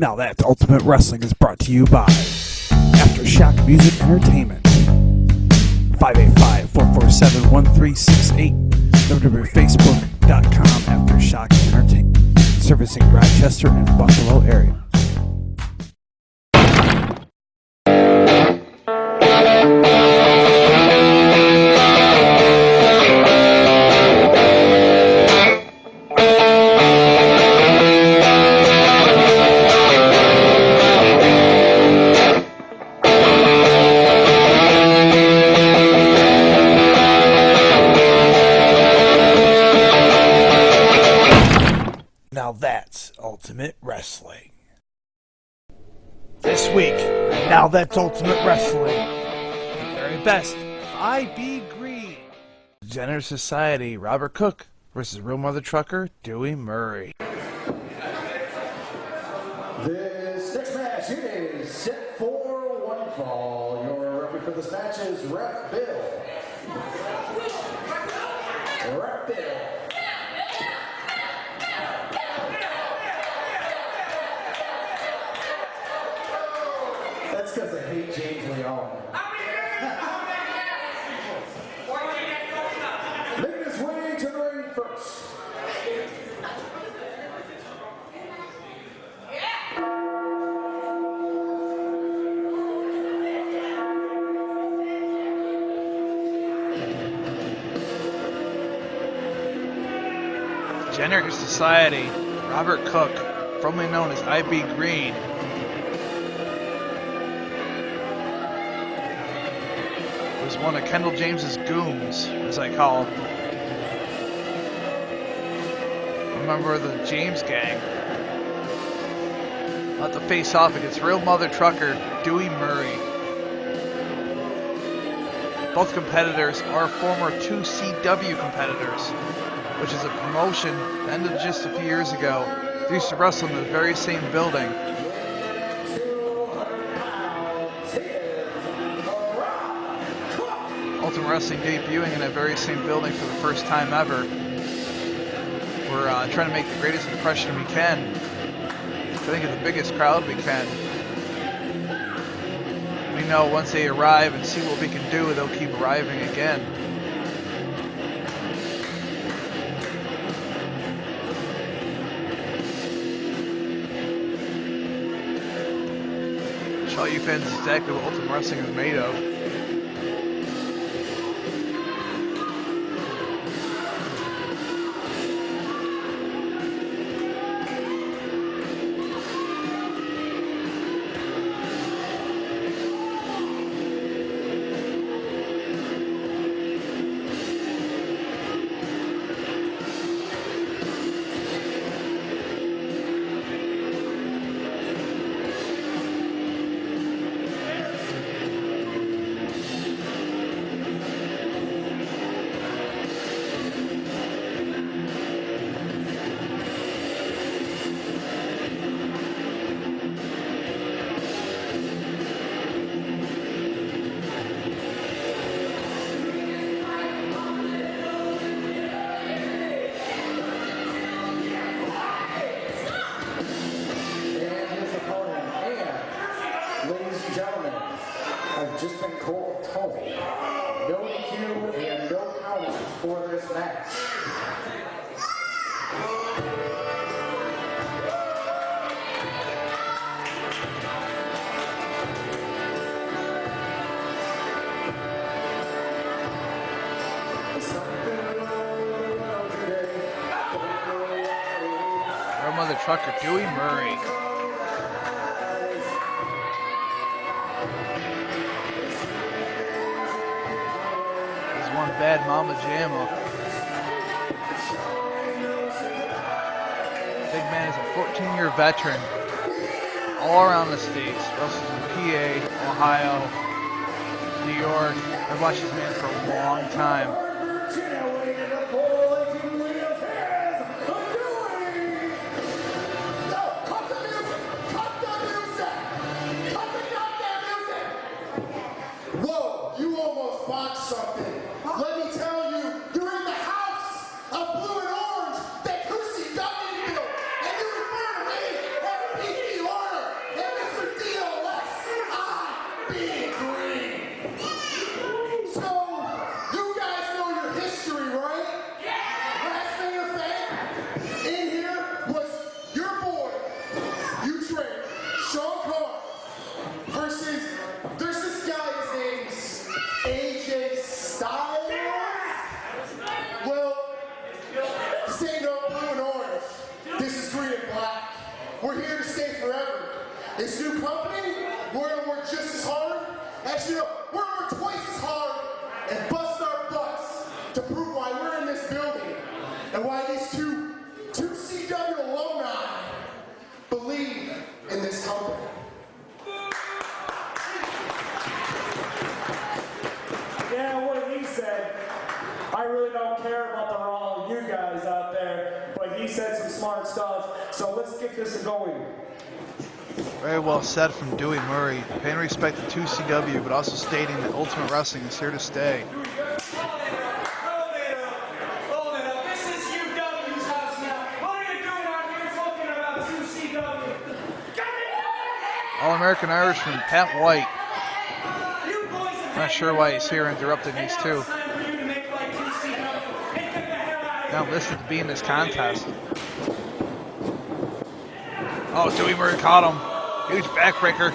Now that Ultimate Wrestling is brought to you by Aftershock Music Entertainment. 585-447-1368. www.facebook.com Aftershock Entertainment. Servicing Rochester and Buffalo area. Now that's Ultimate Wrestling. This week, Now That's Ultimate Wrestling, the very best I.B. Green. Jenner Society, Robert Cook versus Real Mother Trucker, Dewey Murray. This next match, it is set for one fall. Your referee for this match is Ref Bill. Ref Bill. That's because I hate James Leon. Making his way to the ring first. Jenner Society, Robert Cook, formerly known as I.B. Green. Was one of Kendall James's goons, as I call him. A member of the James gang. About to face off against Real Mother Trucker, Dewey Murray. Both competitors are former 2CW competitors, which is a promotion that ended just a few years ago. They used to wrestle in the very same building. Ultimate Wrestling debuting in that very same building for the first time ever. We're trying to make the greatest impression we can. I think of the biggest crowd we can. We know once they arrive and see what we can do, they'll keep arriving again. Show you fans exactly what Ultimate Wrestling is made of. Ladies and gentlemen, I've just been told no DQ and no countouts for this match. Real Mother Trucker, Dewey Murray. One bad Mama Jamma. Big man is a 14-year veteran all around the states. Wrestles in PA, Ohio, New York. I've watched this man for a long time. Whoa, you almost botched something. Let me tell you, you're in the house of blue and orange that Kusi W built, and you refer to me as a PD order. we're here to stay forever. This new company, we're gonna work just as hard. Actually, no, we're gonna work twice as hard and bust our butts to prove why we're in this building and why these two CW alumni believe in this company. Yeah, what he said, I really don't care about the all you guys out there, but he said some smart stuff, so let's get this going. Very well said from Dewey Murray, paying respect to 2CW, but also stating that Ultimate Wrestling is here to stay. All-American Irishman Pat White. Not sure why he's here interrupting these two. Not listed to be in this contest. Oh, Dewey Murray caught him. Huge backbreaker.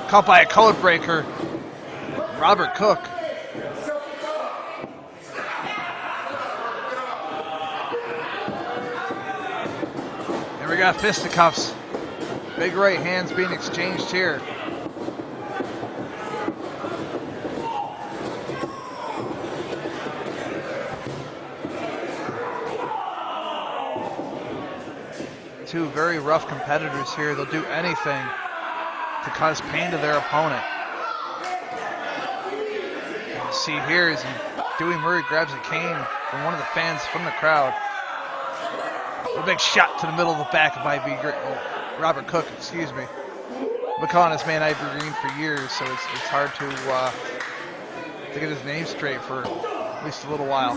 Caught by a code breaker. Robert Cook. And we got fisticuffs. Big right hands being exchanged here. Two very rough competitors here. They'll do anything to cause pain to their opponent. You see here is Dewey Murray grabs a cane from one of the fans from the crowd. A big shot to the middle of the back of Robert Cook, excuse me. Been calling this man Ivy Green for years, so it's hard to get his name straight for at least a little while.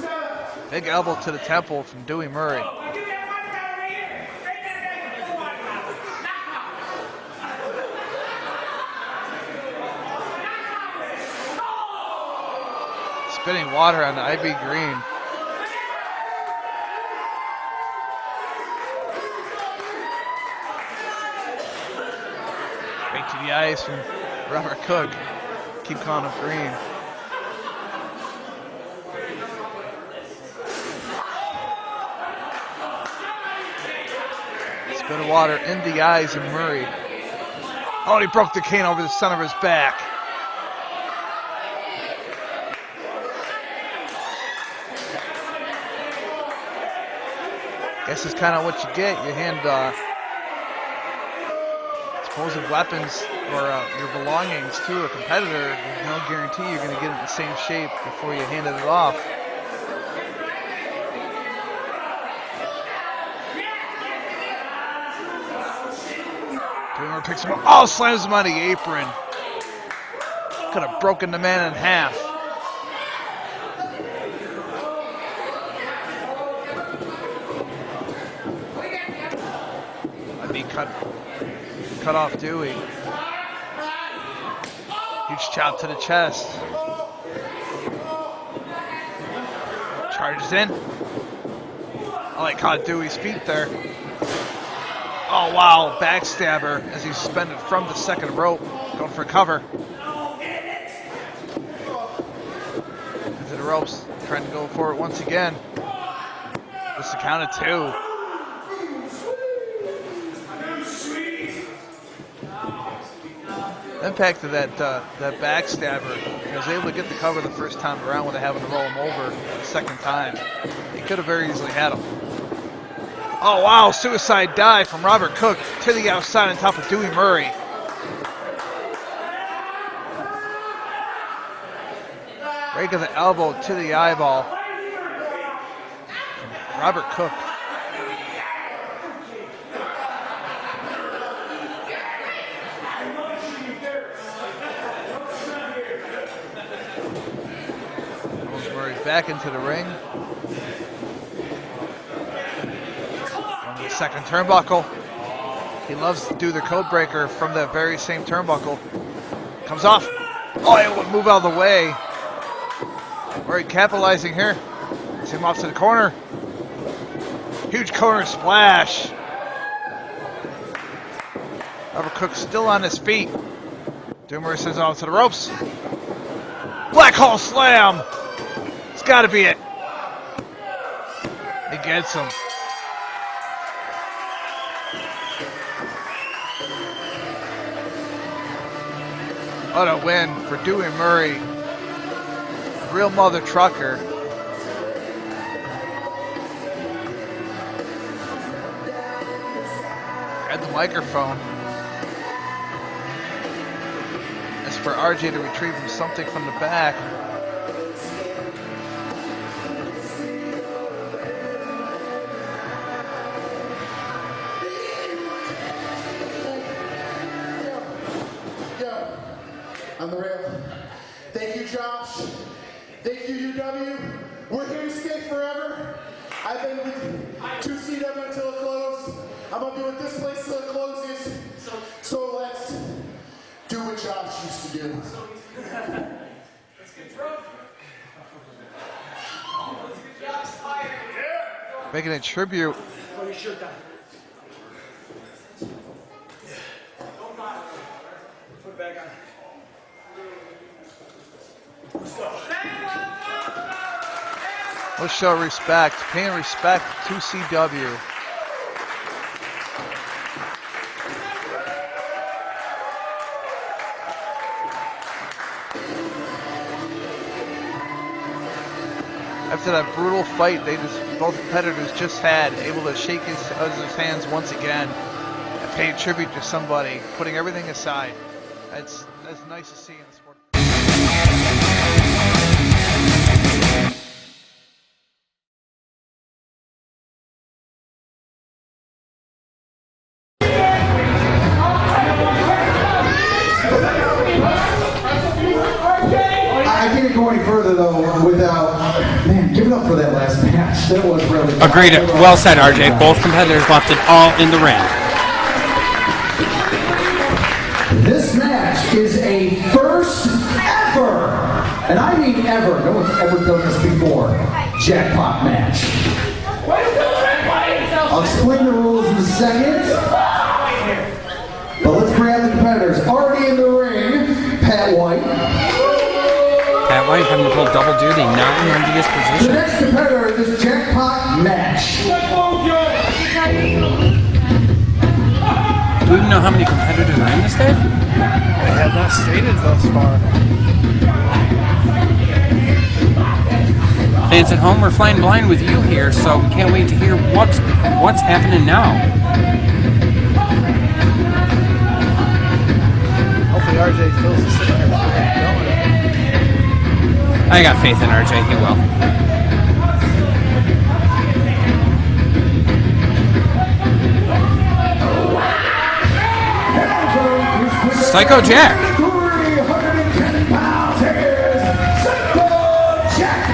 Big elbow to the temple from Dewey Murray. Spitting water on the Ivy Green. Right to the eyes from Robert Cook. Keep calling him green. Spit of water in the eyes of Murray. Oh, he broke the cane over the center of his back. Guess it's kind of what you get. You hand supposed weapons or your belongings to a competitor. There's no guarantee you're going to get it in the same shape before you handed it off. Dewey picks him up. Oh, slams him on the apron. Could have broken the man in half. Cut off Dewey. Huge chop to the chest. Charges in. Oh, he caught Dewey's feet there. Oh, wow. Backstabber as he's suspended from the second rope. Going for cover. Into the ropes. Trying to go for it once again. This is a count of two. Impact of that backstabber. He was able to get the cover the first time around without having to roll him over the second time. He could have very easily had him. Oh, wow. Suicide dive from Robert Cook to the outside on top of Dewey Murray. Rake of the elbow to the eyeball. Robert Cook. Back into the ring. From the second turnbuckle. He loves to do the code breaker from that very same turnbuckle. Comes off. Oh, he would move out of the way. Murray capitalizing here. See him off to the corner. Huge corner splash. Robert Cook still on his feet. Doomer sends off to the ropes. Black hole slam. Gotta be it. He gets him. What a win for Dewey Murray. Real mother trucker. Grab the microphone. As for RJ to retrieve something from the back. On the rail. Thank you, Josh. Thank you, UW. We're here to stay forever. I've been with 2CW until it closed. I'm gonna be with this place till it closes. So let's do what Josh used to do. Making a tribute. Put your shirt down. Put it back on. Let's go. Let's show respect. Paying respect to CW. After that brutal fight both competitors just had, able to shake his other's hands once again and pay tribute to somebody, putting everything aside. That's nice to see in the sport. I can't go any further though without, man, give it up for that last match. That was really good. Agreed. Well said, RJ. Both competitors left it all in the ring. This match is a first ever, and I mean ever, no one's ever done this before, jackpot match. I'll explain the rules in a second, but let's bring out the competitors. Already in the ring, Pat White. Pat White having to pull double duty, not in the envious The position. next competitor in this jackpot match. Do we even know how many competitors are in this, Dave? I have not stated thus far. Fans at home, we're flying blind with you here, so we can't wait to hear what's happening now. Hopefully RJ feels the sitting there before going. I got faith in RJ, he will. Psycho Jack. 310 pounds, here's Psycho Jack.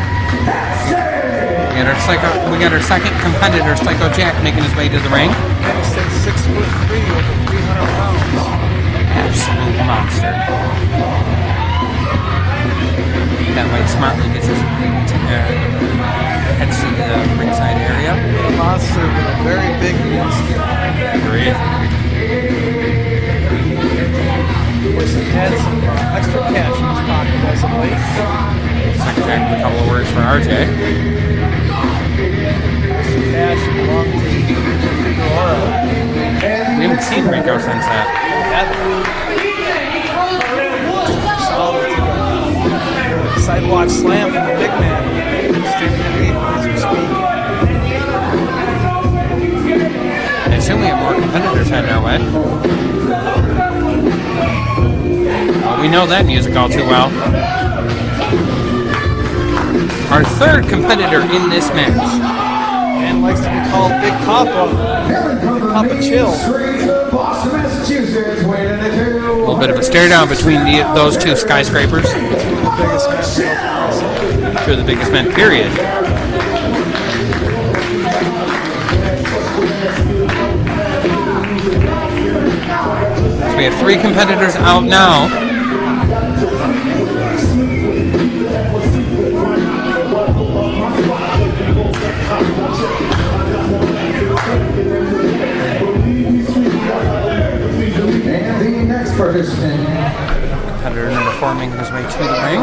We got our second competitor, Psycho Jack, making his way to the ring. And he said 6'3", over 300 pounds. Absolute monster. That way smartly gets his heads to the ringside area. A monster with a very big monster. Agreed. Which had some extra cash in his pocket as of late. Psycho Jack with a couple of words for RJ. Extra cash belonged to Angel Figueroa. We haven't seen Rico since that. Sidewalk slam from the big man. Standing underneath as we speak. I assume we have more competitors heading our way. Well, we know that music all too well. Our third competitor in this match. And likes to be called Big Papa. Papa Chill. A little bit of a stare down between those two skyscrapers. Two of the biggest men, period. So we have three competitors out now. And the next participant. Competitor number 4 making his way to the ring.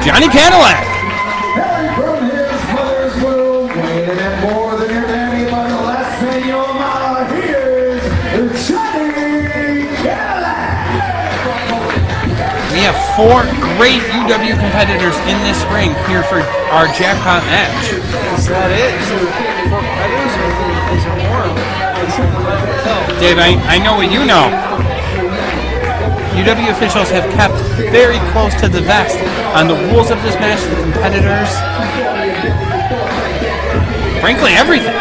Johnny Cadillac. We have 4 great UW competitors in this ring here for our jackpot match. Is that it? Is there 4 competitors or is there more? Dave, I know what you know. UW officials have kept very close to the vest on the rules of this match, the competitors, frankly, everything.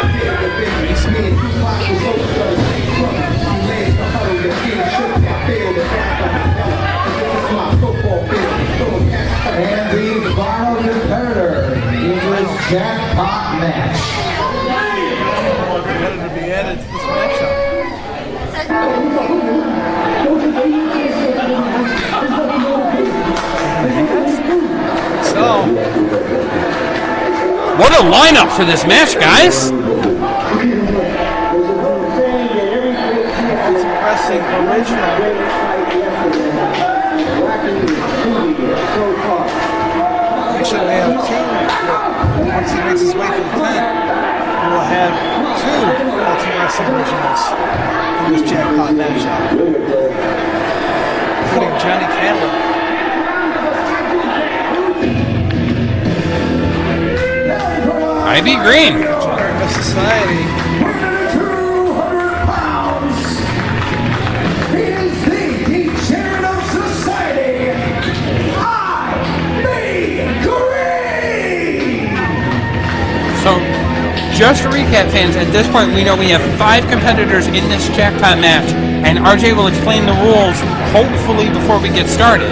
And the final competitor in this jackpot match. One competitor to be added to this matchup. So, What a lineup for this match, guys! it's impressing original. Actually, we have 2. Once he makes his way through the tent, we'll have 2 Ultimate Wrestling originals in this jackpot matchup, including Johnny Candler. IB Green. General of Society. 200 pounds. He is the Degenerate of Society. IB Green. So, just to recap, fans, at this point we know we have 5 competitors in this jackpot match, and RJ will explain the rules, hopefully, before we get started.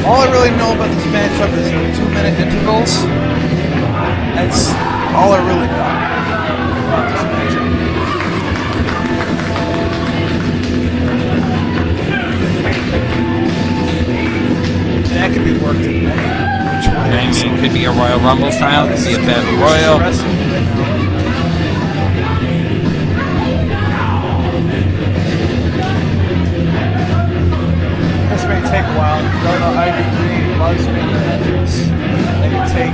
All I really know about this matchup is the 2-minute intervals. That's all I really know about this matchup. That could be worked in which way. I mean, it could be a Royal Rumble style, it could be a Battle Royal. This may take a while. Don't know IB Green loves making matches. They can take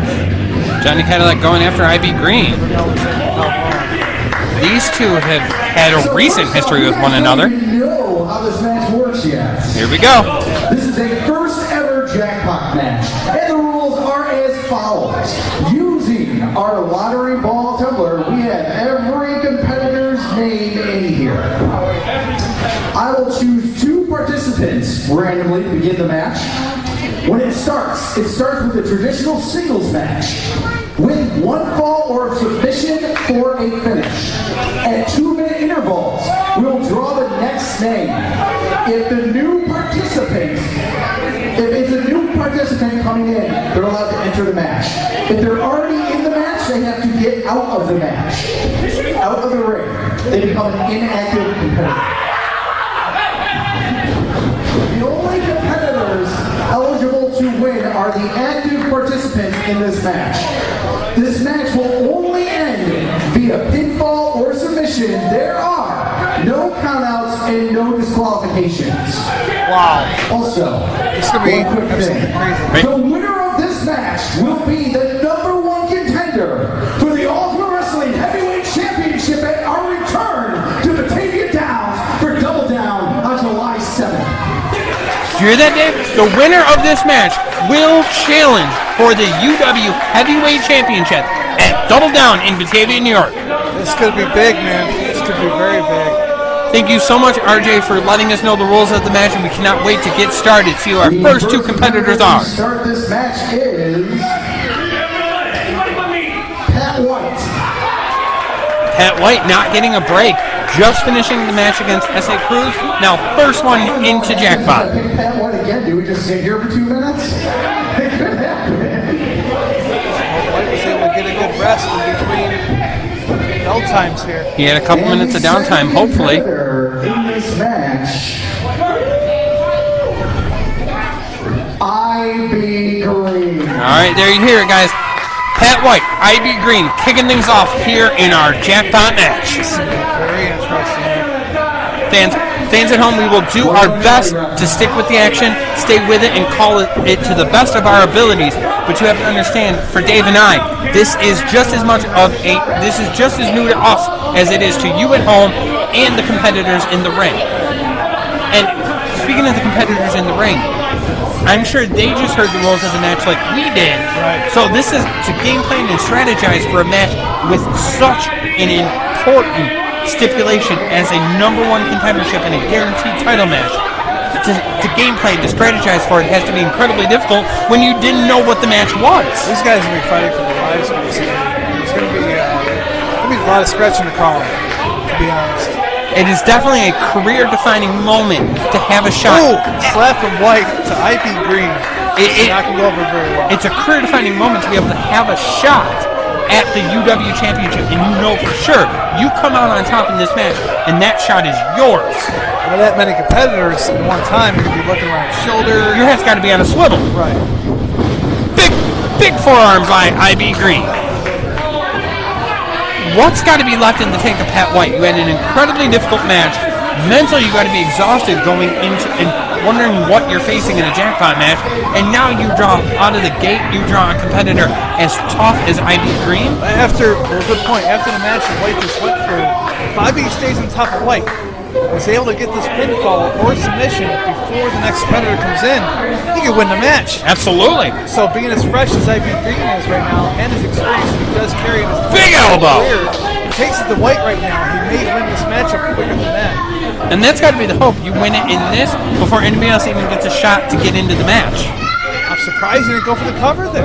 Johnny Cadillac going after IB Green. never know exactly how long. These two have had a recent history with one another. You know how this match works yet. Here we go. This is a first ever jackpot match, and the rules are as follows. Using our lottery ball tumbler, we have every competitor's name in here. I will choose 2 participants randomly to begin the match. When it starts with a traditional singles match with 1 fall or submission for a finish. At 2-minute intervals, we'll draw the next name. If it's a new participant coming in, they're allowed to enter the match. If they're already in the match, they have to get out of the match, out of the ring. They become an inactive competitor. The only competitors eligible to win are the active participants in this match. This match will only end via pinfall or submission. There are no countouts and no disqualifications. Wow. Also, This could be one quick absolutely thing. crazy. The winner of this match will be the #1 contender for the Ultimate Wrestling Heavyweight Championship at our return to Batavia Downs for Double Down on July 7th. Did you hear that, Dave? The winner of this match will challenge for the UW Heavyweight Championship at Double Down in Batavia, New York. This could be big, man. This could be very big. Thank you so much, RJ, for letting us know the rules of the match, and we cannot wait to get started. See who our first 2 competitors are. To start this match is Pat White. Pat White not getting a break, just finishing the match against S.A. Cruz. Now, first one into I jackpot. pick Pat White again. Do we just sit here for 2 minutes? It could happen. White was able to get a good rest in between bell times here. He had a couple minutes of downtime, hopefully. In this match, IB Green. All right, there you hear it, guys. Pat White, IB Green, kicking things off here in our jackpot match. Very interesting. Fans at home, we will do our best to stick with the action, stay with it, and call it to the best of our abilities. But you have to understand, for Dave and I, this is just as new to us as it is to you at home and the competitors in the ring. And speaking of the competitors in the ring, I'm sure they just heard the rules of the match like we did. Right. So this is to game plan and strategize for a match with such an important stipulation as a #1 contendership in a guaranteed title match. To game plan, to strategize for it has to be incredibly difficult when you didn't know what the match was. These guys are going to be fighting for their lives. There's going to be a lot of scratching the column, to be honest. It is definitely a career-defining moment to have a shot. Oh, slap from White to IP Green. It's not going to go over very well. It's a career-defining moment to be able to have a shot at the UW Championship, and you know for sure you come out on top in this match, and that shot is yours. With that many competitors at one time, you're going to be looking around your shoulder. Your head's got to be on a swivel. Right. Big forearm by IB Green. What's got to be left in the tank of Pat White? You had an incredibly difficult match. Mentally, you got to be exhausted going into and wondering what you're facing in a jackpot match. And now you draw out of the gate. You draw a competitor as tough as IB Green. Good point. After the match that White just went through, if IB stays on top of White, is able to get this pinfall or submission before the next competitor comes in, he could win the match. Absolutely. So being as fresh as IB Green is right now, and his experience he does carry in his big elbow. Career, he takes it to White right now. He may win this matchup quicker than that. And that's got to be the hope. You win it in this before anybody else even gets a shot to get into the match. I'm surprised he didn't go for the cover there.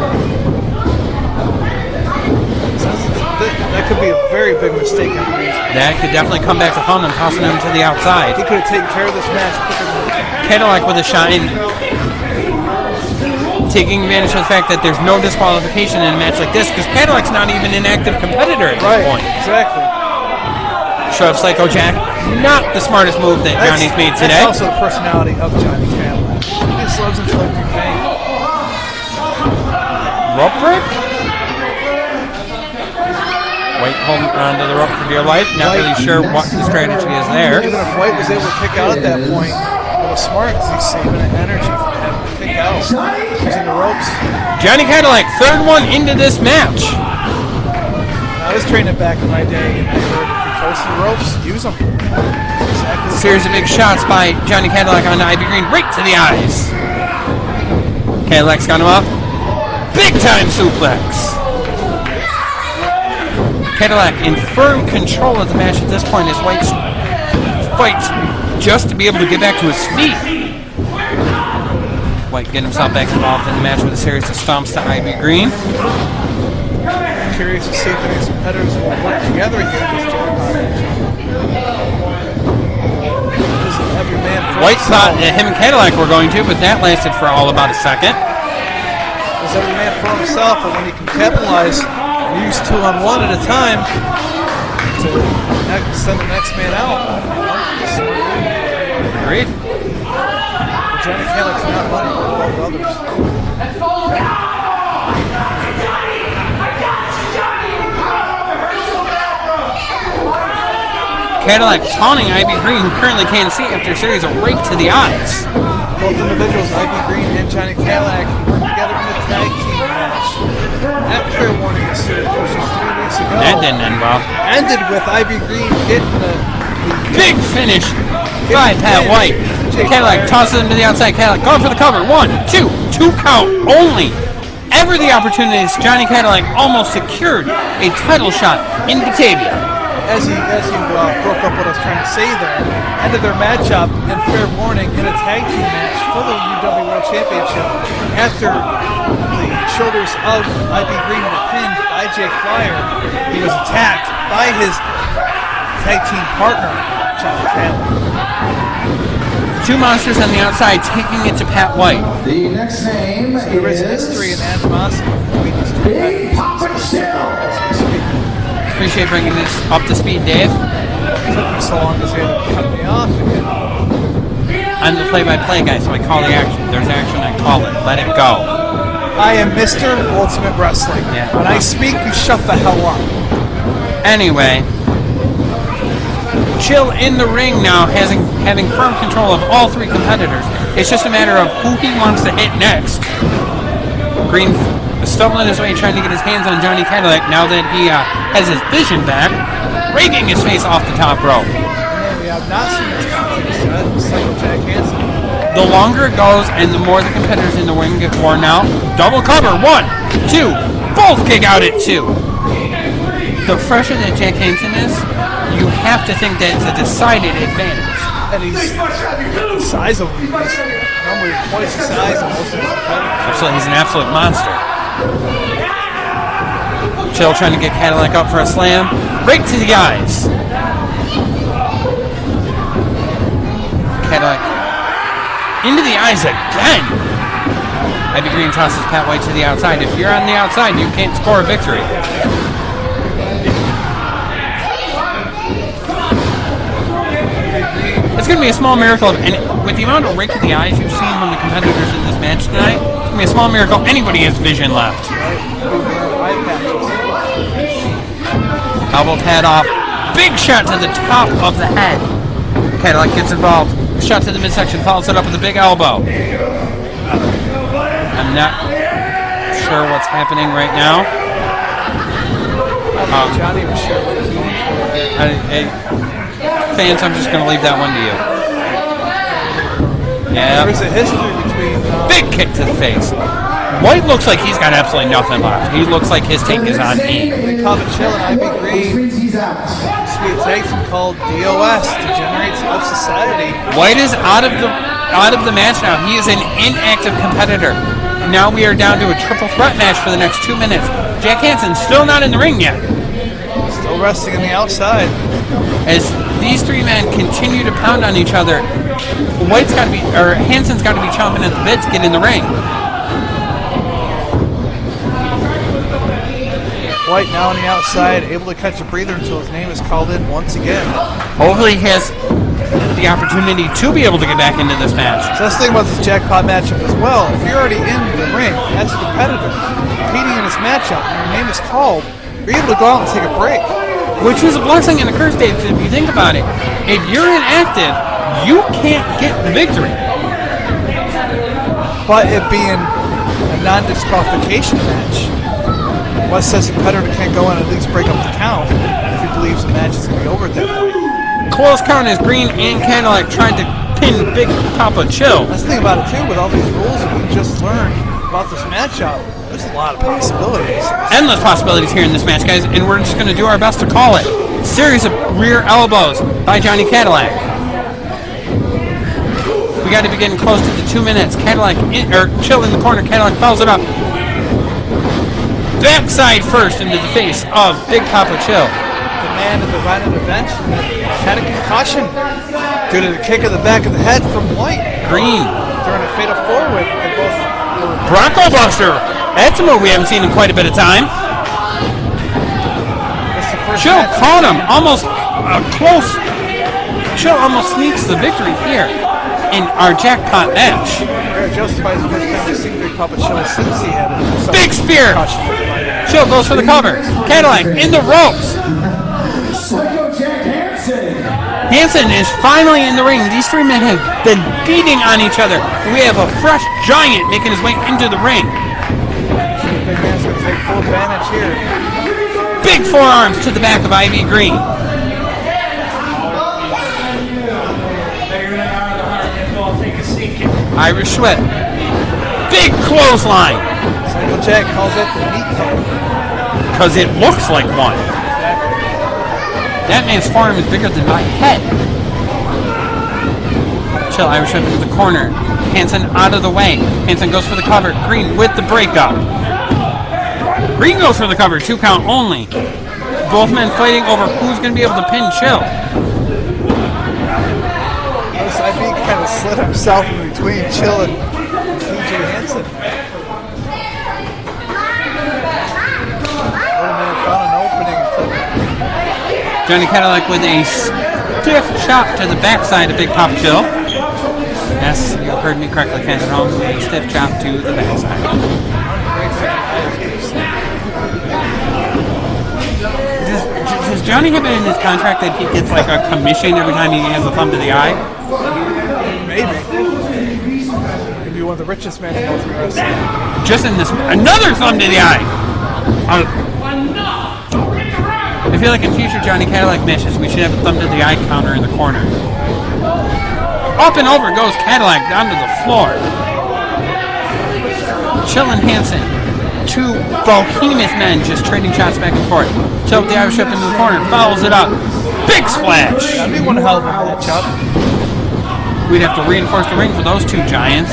That could be a very big mistake. That could definitely come back to haunt him, tossing him to the outside. He could have taken care of this match quicker than Cadillac with a shot in, taking advantage of the fact that there's no disqualification in a match like this, because Cadillac's not even an active competitor at this point. Exactly. Show up Psycho Jack, not the smartest move that Johnny's made today. That's also the personality of Johnny Cadillac. He just loves inflicting pain. Rope break? White holding onto the rope for dear life. Not really sure what the strategy is there. Even if White was able to kick out at that point, it was smart because he's saving the energy from having to kick out using the ropes. Johnny Cadillac, third one into this match. I was training back in my day, and I heard if you close to the ropes, use them. Exactly. Series of big shots by Johnny Cadillac on Ivy Green, right to the eyes. Cadillac's got him up. Big time suplex. Cadillac in firm control of the match at this point as White fights just to be able to get back to his feet. White getting himself back involved in the match with a series of stomps to Ivy Green. I'm curious to see if these competitors will work together here in this White thought that him and Cadillac were going to, but that lasted for all about a second. It's every man for himself, but when you can capitalize, use 2-on-1 at a time to send the next man out. Agreed. Johnny Cadillac's not running with others. Cadillac taunting Ivy Green, who currently can't see after a series of right to the eyes. Both individuals, Ivy Green and Johnny Cadillac, worked together in a tag team match. That fair warning is just 3 weeks ago. That didn't end well. Ended with Ivy Green getting the big finish by Pat White. Cadillac tosses him to the outside. Cadillac going for the cover. 1, 2 count only. Ever the opportunities, Johnny Cadillac almost secured a title shot in Batavia. As you broke up what I was trying to say there, ended their matchup in fair warning in a tag team match for the UW World Championship after the shoulders of IB Green were pinned by Jake Flyer. He was attacked by his tag team partner, Johnny Cadillac. Two monsters on the outside taking it to Pat White. The next name there is history and animosity between these two. Big Papa Shell. Appreciate bringing this up to speed, Dave. It took me so long to say to cut me off again. I'm the play-by-play guy, so I call the action. There's action, I call it. Let it go. I am Mr. Ultimate Wrestling. Yeah. When I speak, you shut the hell up. Anyway, Chill in the ring now, having firm control of all 3 competitors. It's just a matter of who he wants to hit next. Green stumbling his way, trying to get his hands on Johnny Cadillac now that he has his vision back, raking his face off the top rope. And we have not seen this contest yet. Psycho Jack Hansen the longer it goes and the more the competitors in the ring get worn out. Double cover, 1, 2, both kick out at 2. The fresher that Jack Hansen is, you have to think that it's a decided advantage. And he's the size of him. He's normally twice the size of most of his competitors. Absolutely, he's an absolute monster. Chill trying to get Cadillac up for a slam. Right to the eyes. Cadillac into the eyes again. Ivy Green tosses Pat White to the outside. If you're on the outside, you can't score a victory. It's going to be a small miracle, and with the amount of rake to the eyes you've seen from the competitors in this match tonight, it's going to be a small miracle anybody has vision left. Elbow pad off. Big shot to the top of the head. Cadillac gets involved. Shot to the midsection, follows it up with a big elbow. I'm not sure what's happening right now. Johnny was sure what he was going for. Fans, I'm just going to leave that one to you. Yeah. There's a history between... Big kick to the face. White looks like he's got absolutely nothing left. He looks like his tank is on E. They call it Chill and Ivy Green. Sweet Jason called DOS, Degenerates of Society. White is out of the match now. He is an inactive competitor. Now we are down to a triple threat match for the next 2 minutes. Jack Hansen still not in the ring yet. Still resting on the outside. As these three men continue to pound on each other, Hansen's got to be chomping at the bit to get in the ring. White now on the outside, able to catch a breather until his name is called in once again. Hopefully he has the opportunity to be able to get back into this match. So that's the thing about this jackpot matchup as well. If you're already in the ring as a competitor, competing in this matchup, and your name is called, you're able to go out and take a break. Which is a blessing and a curse, Dave, if you think about it. If you're inactive, you can't get the victory. But it being a non-disqualification match, West says the competitor can't go in and at least break up the count if he believes the match is going to be over at that point. Close count as Green and Cadillac tried to pin Big Papa Chill. That's the thing about it, too, with all these rules that we just learned about this matchup, there's a lot of possibilities. Endless possibilities here in this match, guys, and we're just going to do our best to call it. Series of rear elbows by Johnny Cadillac. We got to be getting close to the 2 minutes. Chill in the corner. Cadillac follows it up. Backside first into the face of Big Papa Chill. The man at the right of the bench had a concussion due to the kick of the back of the head from White. Green. During a fatal four-way. They both were... Bronco Buster. That's a move we haven't seen in quite a bit of time. Chill caught him. Almost close. Chill almost sneaks the victory here in our jackpot match. Justifies the first time we've seen Big Papa Chill since he had a big spear. Chill goes for the cover. Cadillac in the ropes. Hansen is finally in the ring. These three men have been beating on each other. We have a fresh giant making his way into the ring. Big man's going to take full advantage here. Big forearms to the back of Ivy Green. Irish Sweat. Big clothesline. Psycho Jack calls it the meat cup. Because it looks like one. That man's forearm is bigger than my head. Chill, Irish Whip into the corner. Hansen out of the way. Hansen goes for the cover. Green with the breakup. Green goes for the cover. 2 count only. Both men fighting over who's going to be able to pin Chill. Notice IB kind of slid himself in between Chill and TJ Hansen. Found an opening. Johnny Cadillac with a stiff chop to the backside of Big Papa Chill. Yes, you heard me correctly, fans at home. A stiff chop to the backside. Does Johnny have it in his contract that he gets like a commission every time he has a thumb to the eye? Maybe. Maybe one of the richest men in North America. Just in this, another thumb to the eye. I feel like in future Johnny Cadillac matches we should have a thumb to the eye counter in the corner. Up and over goes Cadillac down to the floor. Chill and Hansen, two behemoth men just trading shots back and forth. Chill with the Irish whip into the corner, follows it up. Big splash! That'd be one hell of a matchup. We'd have to reinforce the ring for those two giants.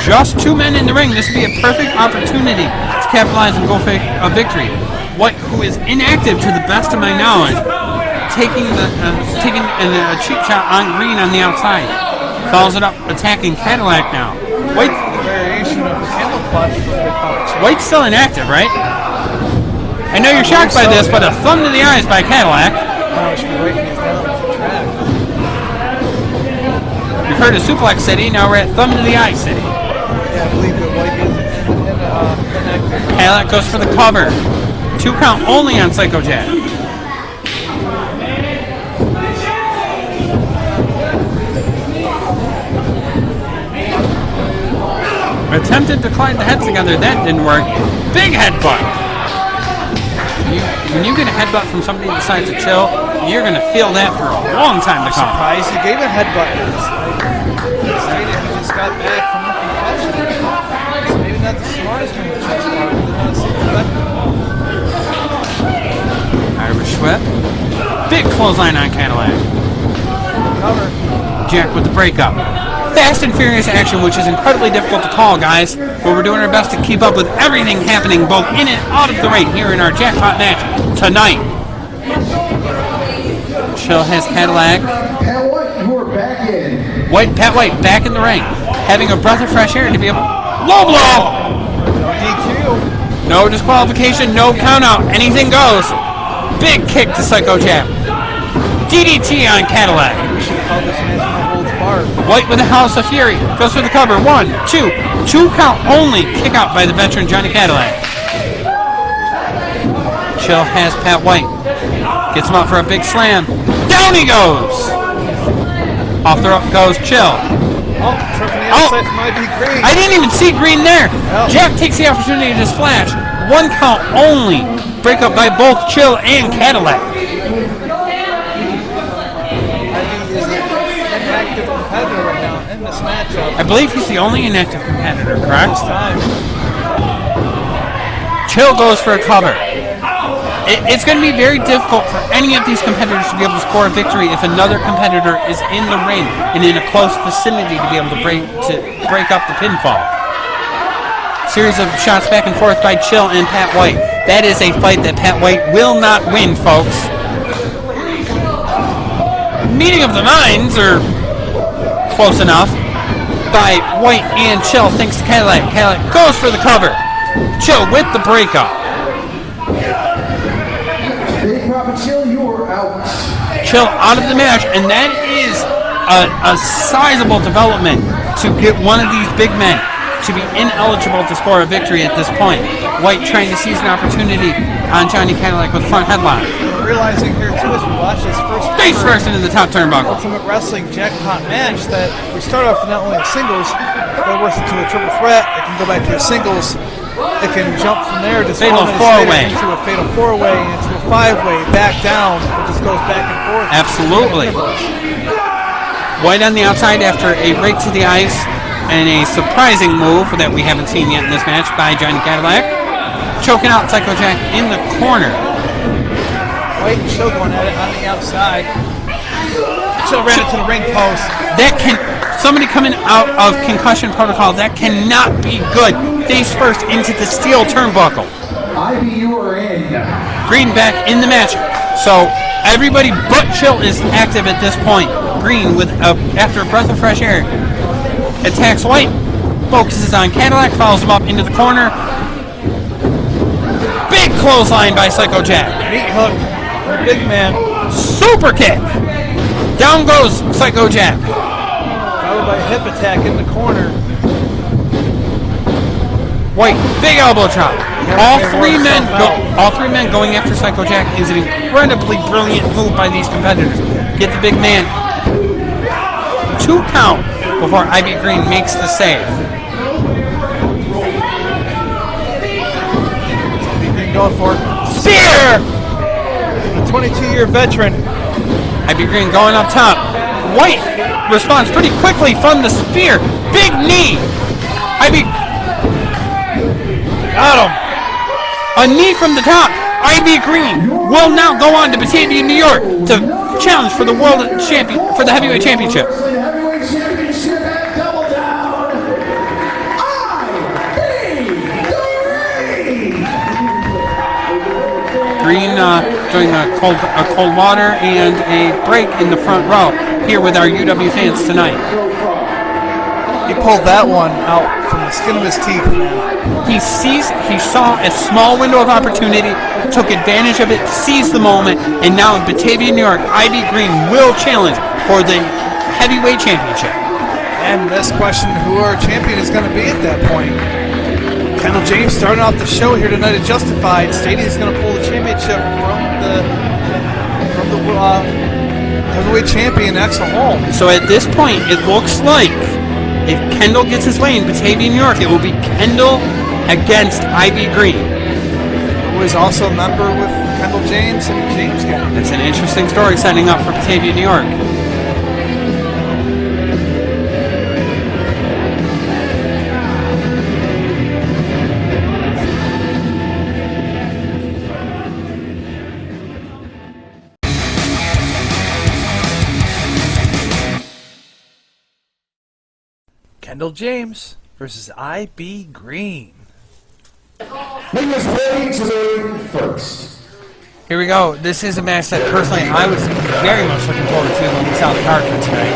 Just two men in the ring. This would be a perfect opportunity to capitalize and go for a victory. White, who is inactive to the best of my knowledge, taking a cheap shot on Green on the outside. Follows it up, attacking Cadillac now. White, Variation of the camel clutch for the college. White's still inactive, right? I know you're shocked by this, but a thumb to the eyes by Cadillac. I should be writing these down for track. We've heard of Suplex City, now we're at Thumb to the Eye City. Yeah, I believe that White is inactive. Cadillac goes for the cover. 2 count only on Psycho Jack. Attempted to collide the heads together, that didn't work. Big headbutt. When you get a headbutt from somebody the size of Chill, you're going to feel that for a long time to come. Surprised he gave a headbutt. He stated he just got back from the concussion. So maybe not the smartest move to chest bar, but did not see the effect. Irish whip. Big clothesline on Cadillac. Cover. Jack with the breakup. Fast and furious action, which is incredibly difficult to call, guys, but we're doing our best to keep up with everything happening both in and out of the ring here in our jackpot match tonight. Chill has Cadillac. Pat White, you are back in. Pat White back in the ring, having a breath of fresh air to be able. Low blow! No DQ. No disqualification, no count out, anything goes. Big kick to Psycho Jack. DDT on Cadillac. We should call this match no holds barred. White with a House of Fury. Goes for the cover. 1, 2. 2 count only. Kick out by the veteran Johnny Cadillac. Chill has Pat White. Gets him up for a big slam. Down he goes. Off the rope goes Chill. Oh, tripping the outside from IB Green. I didn't even see Green there. Well. Jack takes the opportunity to splash. 1 count only. Break up by both Chill and Cadillac. Inactive competitor right now in this matchup. I believe he's the only inactive competitor, correct? Time. Chill goes for a cover. It's going to be very difficult for any of these competitors to be able to score a victory if another competitor is in the ring and in a close vicinity to be able to break up the pinfall. Series of shots back and forth by Chill and Pat White. That is a fight that Pat White will not win, folks. Meeting of the minds, or close enough, by White and Chill thanks to Cadillac. Cadillac goes for the cover. Chill with the breakup. Big Papa Chill, you are out. Chill out of the match, and that is a sizable development to get one of these big men to be ineligible to score a victory at this point. White trying to seize an opportunity on Johnny Cadillac with a front headlock. Realizing here too as we watch this Face first into the top turnbuckle. Ultimate Wrestling jackpot match that we start off with not only a singles, but it works into a triple threat. It can go back to a singles. It can jump from there to Fatal four-way. into a fatal four-way, into a five-way, back down. It just goes back and forth. Absolutely. White on the outside after a rake to the ice and a surprising move that we haven't seen yet in this match by Johnny Cadillac. Choking out Psycho Jack in the corner. White and Chill going at it on the outside. Chill ran it to the ring post. Somebody coming out of concussion protocol, that cannot be good. Face first into the steel turnbuckle. IB, you are in. Green back in the match. So everybody but Chill is active at this point. Green with after a breath of fresh air attacks White, focuses on Cadillac, follows him up into the corner. Big clothesline by Psycho Jack. Meat hook. Big man. Super kick. Down goes Psycho Jack. Followed by a hip attack in the corner. White, big elbow drop. All three men going after Psycho Jack is an incredibly brilliant move by these competitors. Get the big man. 2 count before Ivy Green makes the save. Ivy Green going for it. Spear! The 22-year veteran. Ivy Green going up top. White responds pretty quickly from the spear. Big knee. Got him. A knee from the top. Ivy Green will now go on to Batavia, New York to challenge for the the heavyweight championship. Heavyweight championship at Double Down. Green doing a cold water and a break in the front row here with our UW fans tonight. He pulled that one out from the skin of his teeth, man. He saw a small window of opportunity, took advantage of it, seized the moment, and now in Batavia, New York, Ivy Green will challenge for the heavyweight championship. And this question, who our champion is going to be at that point. Kendall James starting off the show here tonight at Justified, stating he's going to pull the championship from the heavyweight champion, Axel Hall. So at this point, it looks like if Kendall gets his way in Batavia, New York, it will be Kendall against Ivy Green. Who is also a member with Kendall James and James guy. That's an interesting story setting up for Batavia, New York. Kendall James versus I.B. Green. Make us ready to the first. Here we go. This is a match that personally I was very much looking forward to when we saw the card for tonight.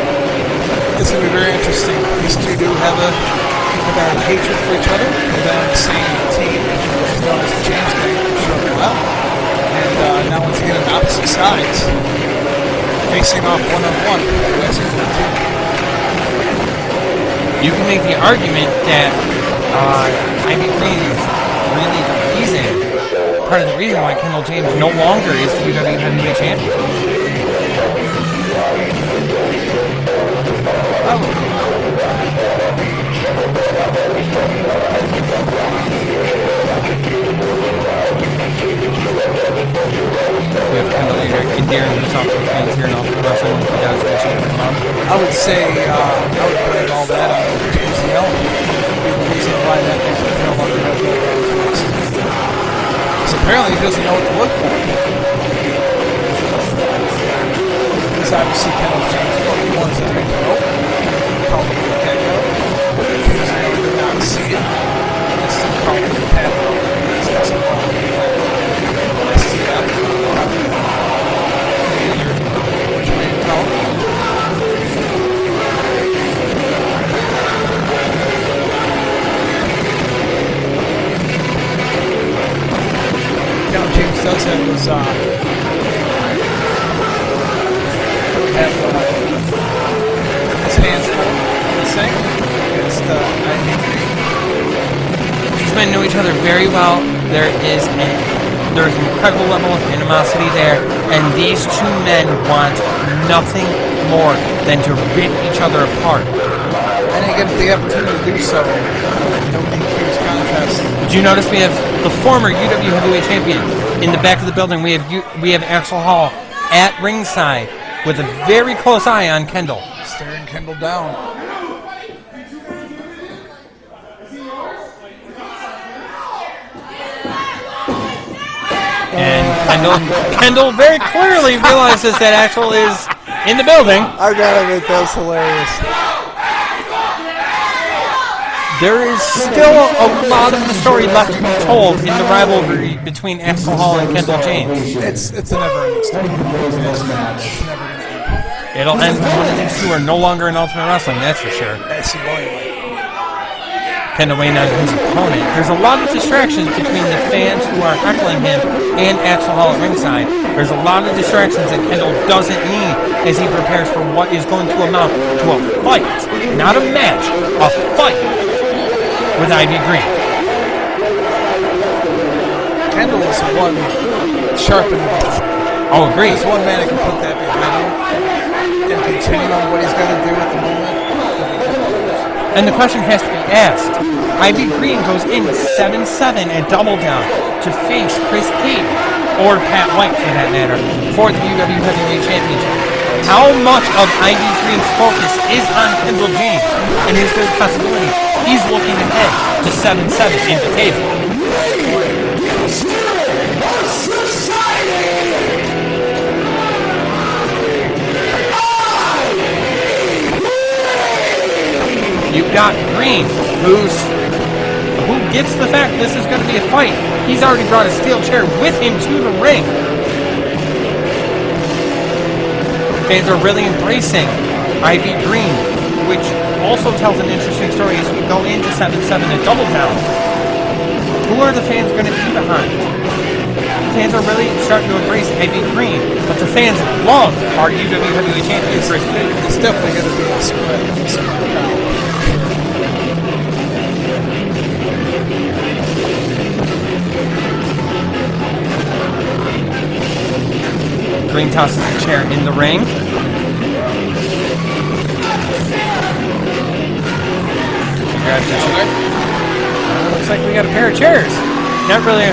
It's going to be very interesting. These two do have a hatred for each other. They've been on the same team, which is known as the James Gang, for sure a while. And now once again on opposite sides, facing off one-on-one. You can make the argument that Ivy Green is really the reason, part of the reason why Kendall James no longer is the UW heavyweight champion. We have Kendall endearing himself to the fans here in Ultimate Wrestling when he does the champion month. I would say I would blame all that on James Young. Be the reason why that is no longer has the because apparently he doesn't know what to look for. He's obviously Kendall James fucking ones that make the rope. Called for the kick out. James Young did not see it. This is called for the tap out. This doesn't call for the tap out. STF. Which way you call it? James does have his hands full, let's say, against Ivy Green. These men know each other very well. There's an incredible level of animosity there, and these two men want nothing more than to rip each other apart. And they get the opportunity to do so. No DQ's contest. Did you notice we have the former UW heavyweight champion in the back of the building? We have Axel Hall at ringside with a very close eye on Kendall. Staring Kendall down. And Kendall very clearly realizes that Axel is in the building. I gotta admit, that's hilarious. There is still a lot of the story left to be told in the rivalry between Axel Hall and Kendall James. It's a never-ending story. It's never gonna end. It'll end when one of these two are no longer in Ultimate Wrestling, that's for sure. That's the way. Kendall weighing on his opponent. There's a lot of distractions between the fans who are heckling him and Axel Hall at ringside. There's a lot of distractions that Kendall doesn't need as he prepares for what is going to amount to a fight. Not a match, a fight with Ivy Green. Kendall is one sharp individual. Oh, agreed. There's one man that can put that behind him and continue on what he's going to do at the moment. And the question has to be asked. Ivy Green goes in 7-7 at Double Down to face Chris Keith, or Pat White for that matter, for the UW Heavyweight Championship. how much of Ivy Green's focus is on Kendall James and his third possibility. He's looking ahead to 7-7 in the table. You've got Green, who gets the fact this is going to be a fight. He's already brought a steel chair with him to the ring. Fans are really embracing Ivy Green, which also tells an interesting story as we go into 7-7 and Double Down. Who are the fans going to be behind? The fans are really starting to embrace Ivy Green, but the fans love our UW Heavyweight Champion, Chris Big. It's definitely going to be a spread out. Green tosses the chair in the ring. Grabs the chair. Looks like we got a pair of chairs. Not really.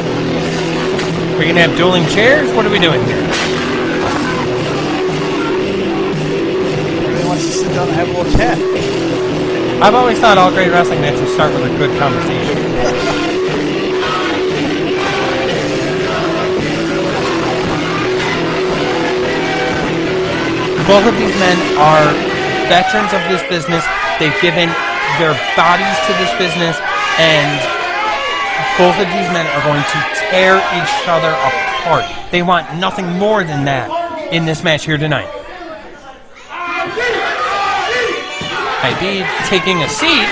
We're going to have dueling chairs? What are we doing here? Everybody wants to sit down and have a little chat. I've always thought all great wrestling matches start with a good conversation. Both of these men are veterans of this business. They've given their bodies to this business, and both of these men are going to tear each other apart. They want nothing more than that in this match here tonight. IB taking a seat.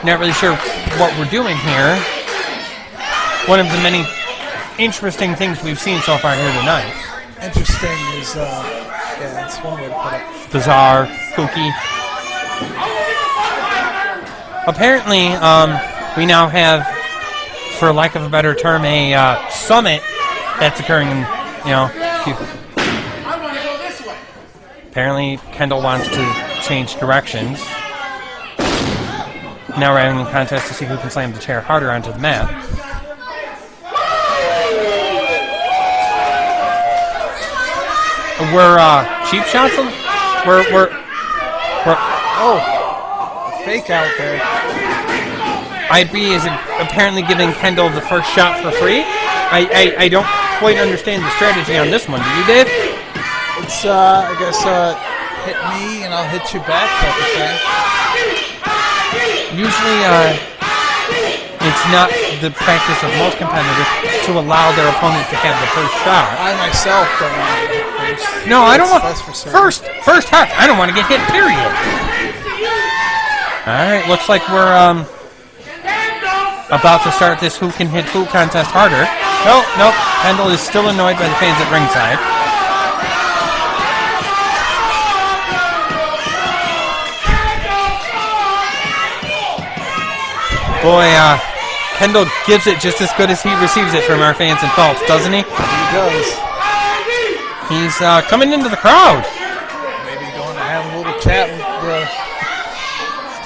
Not really sure what we're doing here. One of the many interesting things we've seen so far here tonight. Interesting is, yeah, that's one way to put it. Bizarre, kooky. Apparently, we now have, for lack of a better term, a summit that's occurring in, I want to go this way. apparently Kendall wants to change directions. Now we're having a contest to see who can slam the chair harder onto the mat. We're cheap shots. We're Fake out there. IB is apparently giving Kendall the first shot for free. I don't quite understand the strategy on this one. Do you, Dave? It's I guess hit me and I'll hit you back type of thing. Usually, it's not the practice of most competitors to allow their opponent to have the first shot. I myself don't want to get first. No, I don't want That's for certain. first touch. I don't want to get hit. Period. All right, looks like we're about to start this who can hit who contest harder. Nope. Kendall is still annoyed by the fans at ringside. Boy, Kendall gives it just as good as he receives it from our fans and folks, doesn't he? He does. He's coming into the crowd. Maybe going to have a little chat with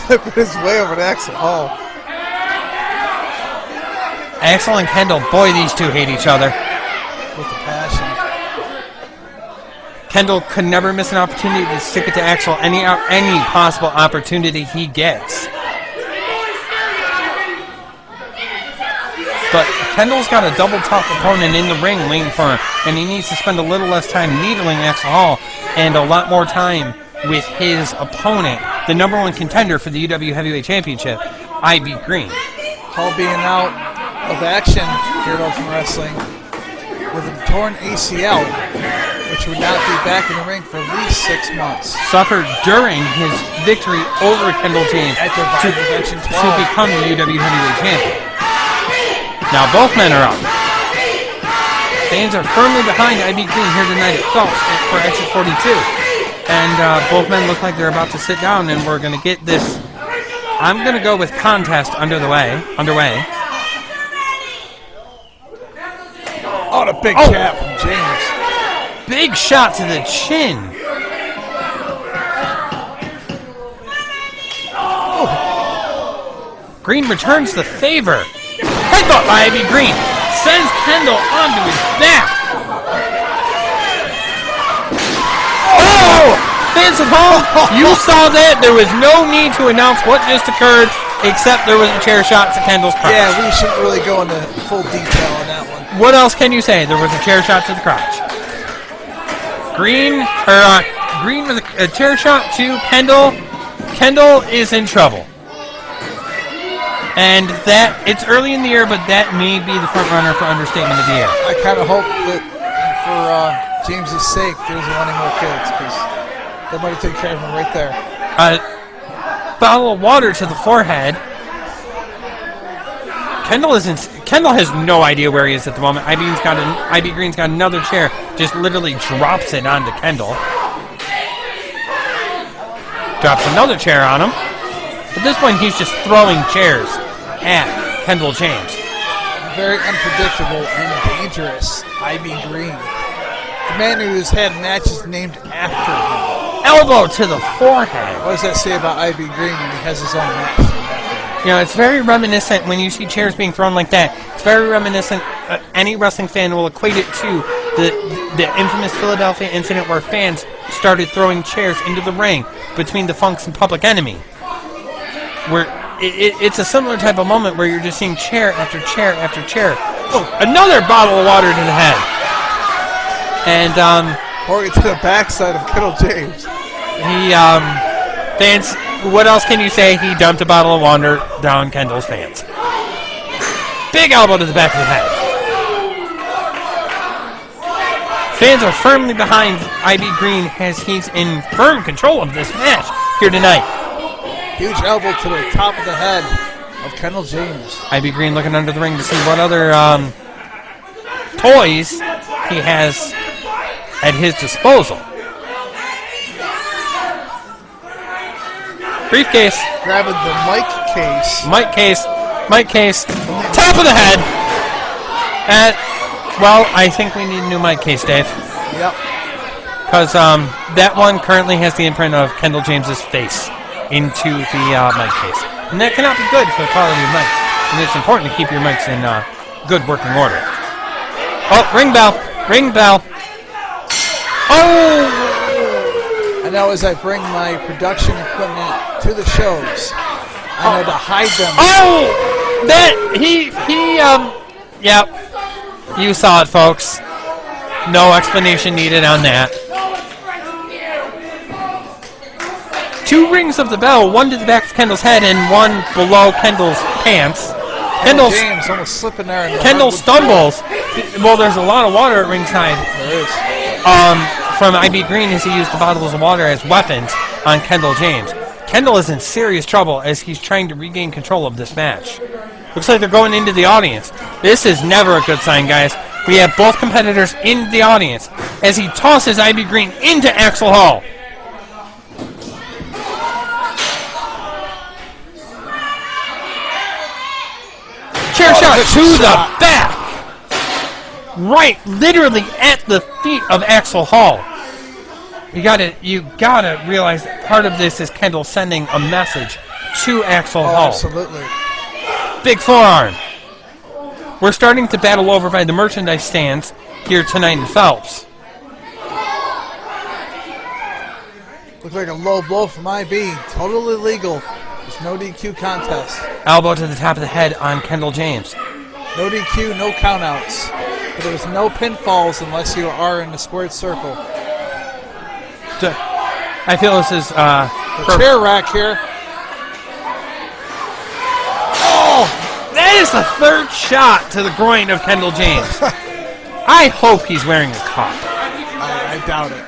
flipping his way over to Axel Hall. Axel and Kendall, boy, these two hate each other. With the passion. Kendall could never miss an opportunity to stick it to Axel any possible opportunity he gets. But Kendall's got a double tough opponent in the ring waiting for him, and he needs to spend a little less time needling Axel Hall and a lot more time with his opponent, the number one contender for the UW Heavyweight Championship, IB Green. Hall being out of action here at Ultimate Wrestling with a torn ACL, which would not be back in the ring for at least 6 months. Suffered during his victory over Kendall James to become the UW Heavyweight Champion. Now both men are up. Fans are firmly behind IB Green here tonight at Phelps for Exit 42. And both men look like they're about to sit down, and we're going to get this. I'm going to go with contest underway. Oh, the big jab from James. Big shot to the chin. Oh. Green returns the favor. Headbutt by IB Green. Sends Kendall onto his back. Fans at home, you saw that. There was no need to announce what just occurred, except there was a chair shot to Kendall's crotch. Yeah, we shouldn't really go into full detail on that one. What else can you say? There was a chair shot to the crotch. Green with a chair shot to Kendall. Kendall is in trouble. And that, it's early in the year, but that may be the front runner for understatement of the year. I kind of hope that for James's sake, there isn't any more kids, because they might take care of him right there. Bottle of water to the forehead. Kendall has no idea where he is at the moment. IB Green's got another chair, just literally drops it onto Kendall. Drops another chair on him. At this point, he's just throwing chairs at Kendall James. Very unpredictable and dangerous, IB Green. The man who's had matches named after him. Elbow to the forehead. What does that say about IB Green when he has his own match named after him? You know, it's very reminiscent when you see chairs being thrown like that. It's very reminiscent. Any wrestling fan will equate it to the infamous Philadelphia incident where fans started throwing chairs into the ring between the Funks and Public Enemy. Where it's a similar type of moment where you're just seeing chair after chair after chair. Oh, another bottle of water to the head. And, or to the backside of Kendall James. Fans, what else can you say? He dumped a bottle of water down Kendall's pants. Big elbow to the back of the head. Fans are firmly behind IB Green as he's in firm control of this match here tonight. Huge elbow to the top of the head of Kendall James. IB Green looking under the ring to see what other toys he has at his disposal. Briefcase. Grabbing the mic case. Mic case. Top of the head. Well, I think we need a new mic case, Dave. Yep. Because that one currently has the imprint of Kendall James's face into the mic case. And that cannot be good for the quality of mics. And it's important to keep your mics in good working order. Oh, ring bell. Ring bell. Oh! I know as I bring my production equipment to the shows, I know to hide them. Oh! Yep. You saw it, folks. No explanation needed on that. 2 rings of the bell, one to the back of Kendall's head and one below Kendall's pants. James almost slipping there. Kendall stumbles. Well, there's a lot of water at ringside. There is. From IB Green as he used the bottles of water as weapons on Kendall James. Kendall is in serious trouble as he's trying to regain control of this match. Looks like they're going into the audience. This is never a good sign, guys. We have both competitors in the audience as he tosses IB Green into Axel Hall. Chair shot to the back. Right, literally at the feet of Axel Hall. You gotta realize that part of this is Kendall sending a message to Axel Hall. Absolutely. Big forearm. We're starting to battle over by the merchandise stands here tonight in Phelps. Looks like a low blow from IB. Totally legal. There's no DQ contest. Elbow to the top of the head on Kendall James. No DQ, no countouts. But there's no pinfalls unless you are in the squared circle. I feel this is the chair rack here. Oh! That is the 3rd shot to the groin of Kendall James. I hope he's wearing a cup. I doubt it.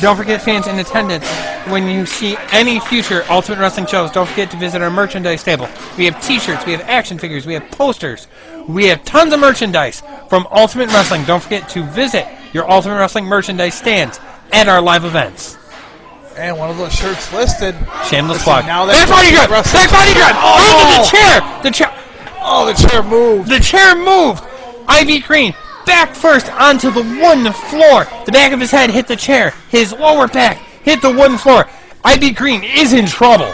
Don't forget, fans in attendance, when you see any future Ultimate Wrestling shows, don't forget to visit our merchandise table. We have t-shirts, we have action figures, we have posters. We have tons of merchandise from Ultimate Wrestling. Don't forget to visit your Ultimate Wrestling merchandise stands at our live events. And one of those shirts listed. Shameless plug. Back body grab! Back body grab! Oh, the chair! The chair! Oh, the chair moved. The chair moved! IB Green back first onto the wooden floor. The back of his head hit the chair. His lower back hit the wooden floor. IB Green is in trouble.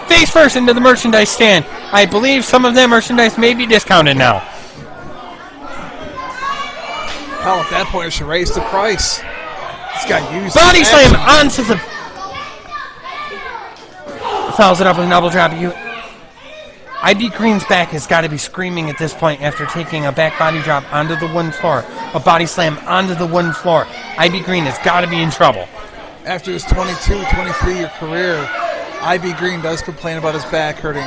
Face first into the merchandise stand. I believe some of that merchandise may be discounted now. Hell, at that point, it should raise the price. This guy used Body slam onto the... Fouls it up with an elbow drop. IB Green's back has got to be screaming at this point after taking a back body drop onto the wooden floor. A body slam onto the wooden floor. IB Green has got to be in trouble. After his 22, 23-year career, IB Green does complain about his back hurting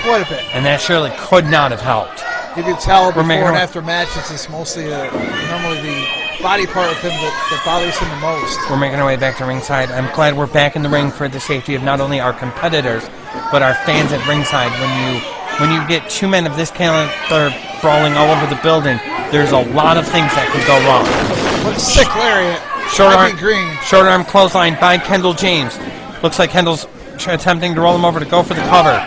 quite a bit. And that surely could not have helped. You can tell before and after matches, it's mostly normally the body part of him that bothers him the most. We're making our way back to ringside. I'm glad we're back in the ring for the safety of not only our competitors, but our fans at ringside. When you get two men of this caliber brawling all over the building, there's a lot of things that could go wrong. What a sick lariat. Short arm clothesline by Kendall James. Looks like Kendall's attempting to roll him over to go for the cover.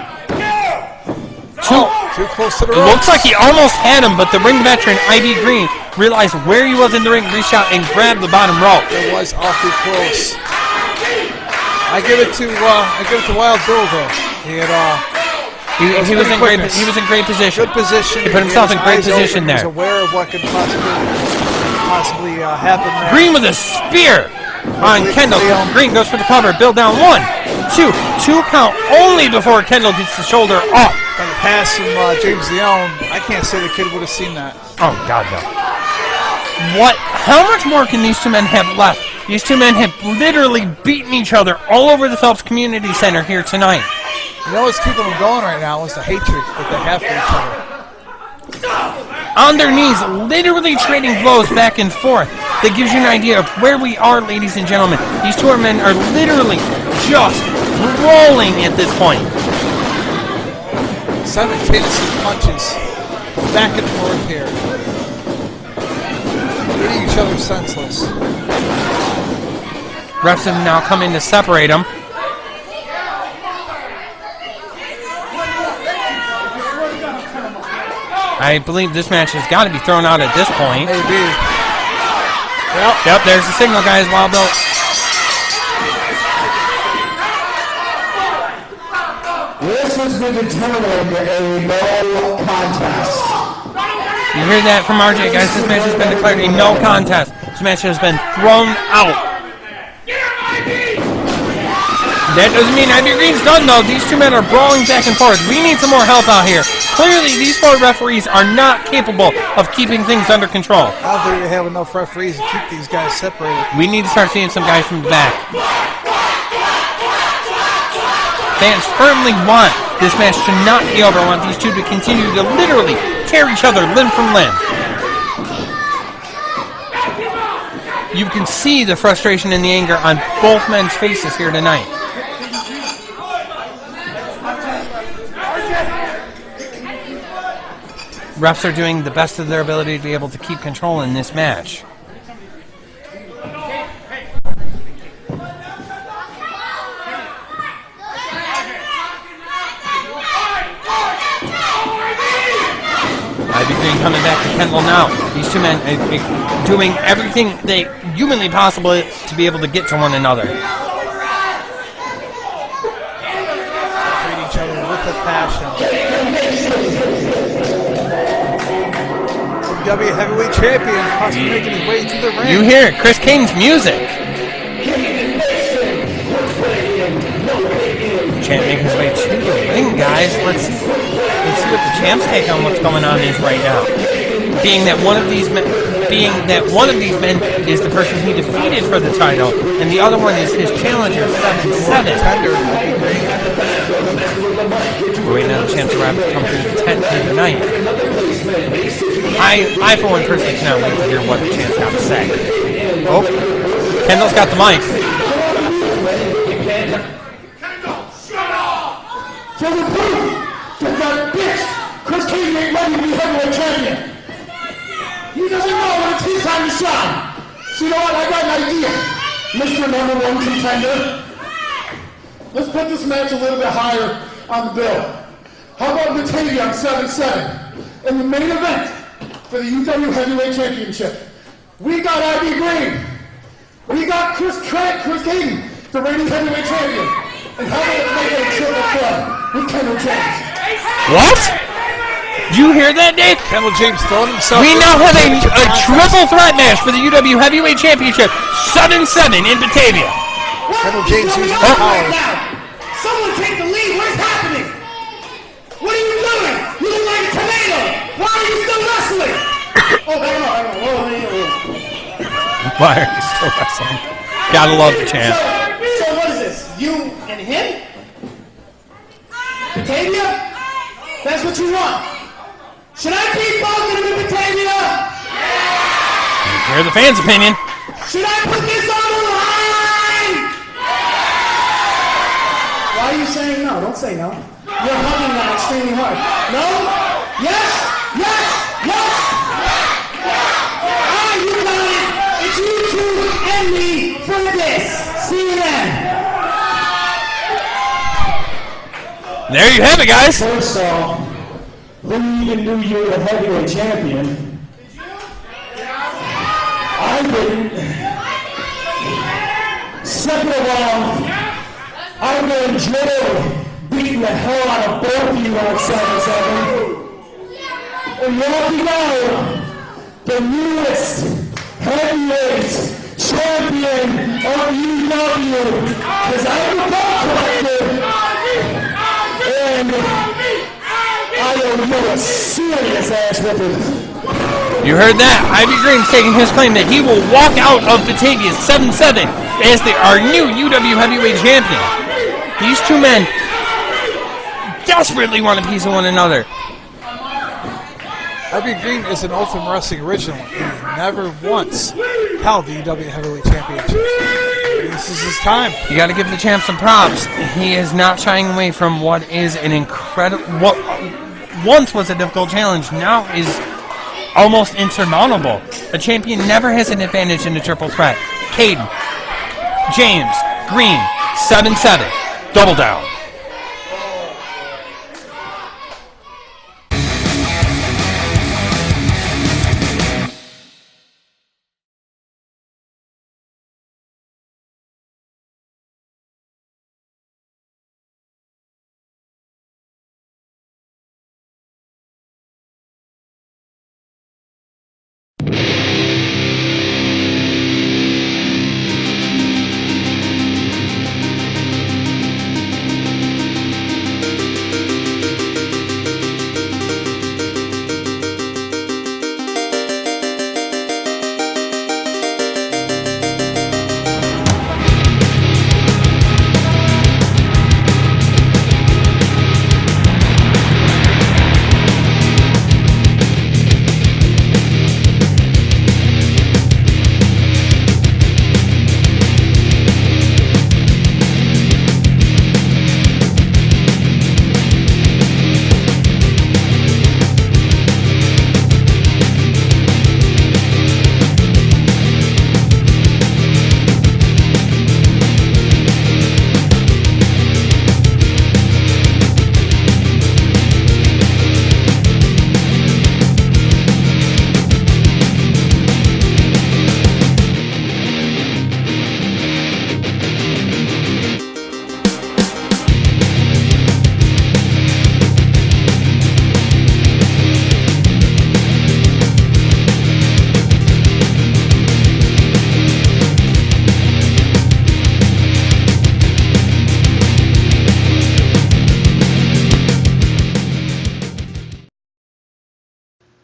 Too close to the ropes. It looks like he almost had him, but the ring veteran, IB Green, realized where he was in the ring, reached out and grabbed the bottom rope. It was awfully close. I give it to Wild Bill though. He was in great position. Good position. He put himself in great position there. He was aware of what could possibly happen there. Green with a spear on Kendall. Green goes for the cover. Bill down 1, 2 count only before Kendall gets the shoulder up. On the pass from James Leone, I can't say the kid would have seen that. Oh God, no. How much more can these two men have left? These two men have literally beaten each other all over the Phelps Community Center here tonight. You know what's keeping them going right now is the hatred that they have for each other. On their knees, literally trading blows back and forth. That gives you an idea of where we are, ladies and gentlemen. These two men are literally just rolling at this point. 7 kinesis punches back and forth here. Hitting each other senseless. Refs have now come in to separate them. I believe this match has got to be thrown out at this point. Maybe. Yep, there's the signal, guys. Wild Bill. This has been determined a no contest. You hear that from RJ, guys? This match has been declared a no contest. This match has been thrown out. That doesn't mean IB Green's done, though. These two men are brawling back and forth. We need some more help out here. Clearly, these 4 referees are not capable of keeping things under control. I don't think they have enough referees to keep these guys separated. We need to start seeing some guys from the back. Fans firmly want this match to not be over. I want these two to continue to literally tear each other limb from limb. You can see the frustration and the anger on both men's faces here tonight. Refs are doing the best of their ability to be able to keep control in this match. IB Green coming back to Kendall now. These two men are doing everything they humanly possible to be able to get to one another. Treat each other with a passion. WWE Heavyweight Champion possibly making his way to the ring. You hear it, Chris Kane's music. Champ making his way to the ring, guys. Let's see what the champ's take on what's going on is right now. Being that one of these men is the person he defeated for the title, and the other one is his challenger, 7-7. We're waiting on the champ to come through the tent here tonight. I for one personally cannot wait to hear what the champ's got to say. Oh, Kendall's got the mic. Kendall, shut up! So the proof that that bitch, Chris King, ain't ready to be heavyweight champion. He doesn't know when it's his time to shine. So you know what? I got an idea, Mr. Number 1 contender. Let's put this match a little bit higher on the bill. How about Batavia on 7-7 in the main event for the UW Heavyweight Championship? We got IB Green. We got Chris King, the reigning heavyweight champion. And how about let's make it a triple threat with Kendall James? What? Do you hear that, Dave? Kendall James throwing himself. We now have a triple threat match for the UW Heavyweight Championship. 7-7 in Batavia. Kendall James using What's going on power. right now? Someone take the lead. What's happening? What are you doing? You look like a tomato. Why are you still wrestling? Oh, hang on. Why are you still wrestling? Gotta love the champ. So what is this? You and him? Batavia? That's what you want. Should I keep both of them in Batavia? Hear the fans' opinion. Should I put this on the line? Why are you saying no? Don't say no. You're hugging that extremely hard. No? Yes? Yes? Yes? Ah, you got it. It's you two and me for this. See you then. There you have it, guys. First off, who even knew you were the heavyweight champion? I didn't. Second of all, I'm going to enjoy beating the hell out of both of you on 7-7. And walking out the newest heavyweight champion of UW. Because I'm the ball collector. And I owe you a serious ass whipping. You heard that. Ivy Green's taking his claim that he will walk out of Batavia 7-7 as our new UW heavyweight champion. These two men desperately want a piece of one another. Ivy Green is an Ultimate Wrestling original. He never once held the UW heavyweight championship. This is his time. You got to give the champ some props. He is not shying away from what is an incredible, what once was a difficult challenge, now is almost insurmountable. A champion never has an advantage in a triple threat. Caden, James, Green, 7-7, double down.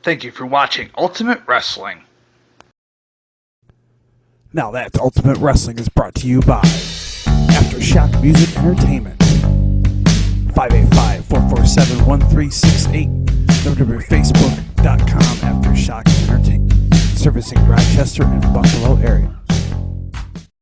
Thank you for watching Ultimate Wrestling. Now that Ultimate Wrestling is brought to you by Aftershock Music Entertainment. 585-447-1368. www.facebook.com Aftershock Entertainment. Servicing Rochester and Buffalo area.